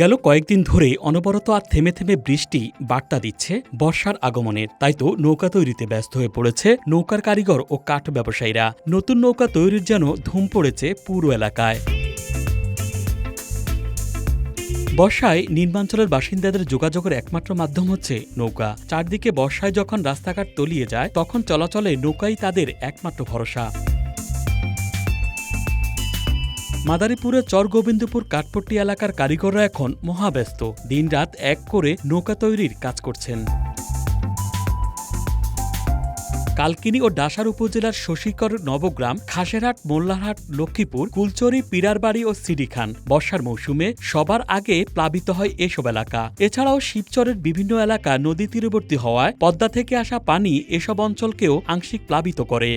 গেল কয়েকদিন ধরে অনবরত আর থেমে থেমে বৃষ্টি বার্তা দিচ্ছে বর্ষার আগমনের। তাই তো নৌকা তৈরিতে ব্যস্ত হয়ে পড়েছে নৌকার কারিগর ও কাঠ ব্যবসায়ীরা। নতুন নৌকা তৈরির যেন ধুম পড়েছে পুরো এলাকায়। বর্ষায় নিম্নাঞ্চলের বাসিন্দাদের যোগাযোগের একমাত্র মাধ্যম হচ্ছে নৌকা। চারদিকে বর্ষায় যখন রাস্তাঘাট তলিয়ে যায় তখন চলাচলে নৌকাই তাদের একমাত্র ভরসা। মাদারীপুরের চরগোবিন্দপুর কাঠপট্টি এলাকার কারিগররা এখন মহাব্যস্ত। দিনরাত এক করে নৌকা তৈরির কাজ করছেন। কালকিনি ও ডাসার উপজেলার শশীকর নবগ্রাম, খাসেরহাট, মোল্লারহাট, লক্ষ্মীপুর, কুলচরি, পিরারবাড়ি ও সিডিখান বর্ষার মৌসুমে সবার আগে প্লাবিত হয় এসব এলাকা। এছাড়াও শিবচরের বিভিন্ন এলাকা নদী তীরবর্তী হওয়ায় পদ্মা থেকে আসা পানি এসব অঞ্চলকেও আংশিক প্লাবিত করে।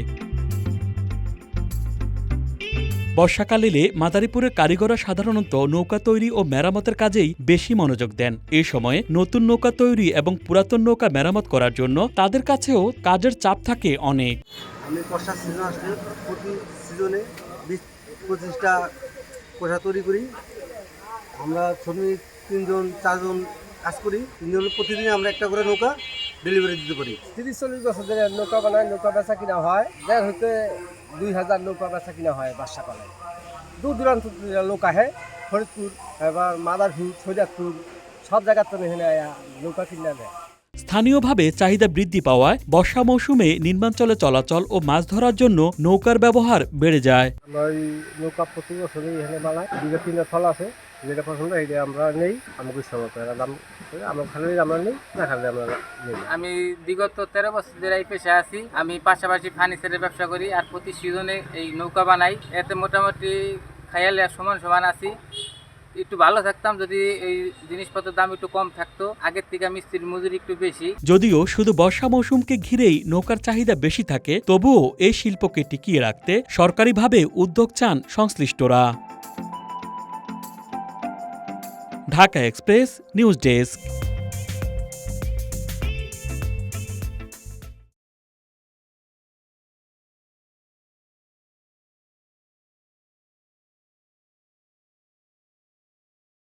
বর্ষাকালে মাদারীপুরের কারিগররা সাধারণত নৌকা তৈরি ও মেরামতের কাজেই বেশি মনোযোগ দেন। এই সময়ে নতুন নৌকা তৈরি এবং পুরাতন নৌকা মেরামত করার জন্য তাদের কাছেও কাজের চাপ থাকে অনেক। আমি বর্ষার সিজন আসলে প্রতি সিজনে 20-25টা কোঠা তৈরি করি। আমরা শ্রমিক 3-4জন কাজ করি। 3জন প্রতিদিন আমরা একটা করে নৌকা ডেলিভারি দিতে পারি। 30-40 বছর ধরে নৌকা বানায়, নৌকা বেচা কিনা হয়। দেড় হইতে 2000 নৌকা বেচা কিনা হয় বর্ষাকালে। দূর দূরান্ত লোক আহে, ফরিদপুর, এবার মাদারপুর, সৈদাতপুর, সব জায়গার তো এখানে নৌকা কিনে নেয়। স্থানীয়ভাবে চাহিদা বৃদ্ধি পাওয়ায় বর্ষা মৌসুমে নিম্নাঞ্চলে চলাচল ও মাছ ধরার জন্য নৌকার ব্যবহার বেড়ে যায়। আমরা ওই নৌকা প্রতি বছরই এখানে বানাই। 2-3 ফল আছে, যেটা পছন্দ এটা আমরা নেই। আমাকে সময় দাম আমরা খালি আমরা নেই, না খালি আমরা নেই। আমি বিগত 13 বছর ধরে এই পেশায় আছি। আমি পাশাপাশি ফার্নিচারের ব্যবসা করি আর প্রতি সিজনে এই নৌকা বানাই। এতে মোটামুটি খাইয়ালে সমান আছি। একটু ভালো থাকতাম যদি এই জিনিসপত্রের দাম একটু কম থাকতো। আগের থেকে মিস্ত্রির মজুরি একটু বেশি। যদিও শুধু বর্ষা মৌসুমকে ঘিরেই নৌকার চাহিদা বেশি থাকে, তবুও এই শিল্পকে টিকিয়ে রাখতে সরকারিভাবে উদ্যোগ চান সংশ্লিষ্টরা। Dhaka express news desk.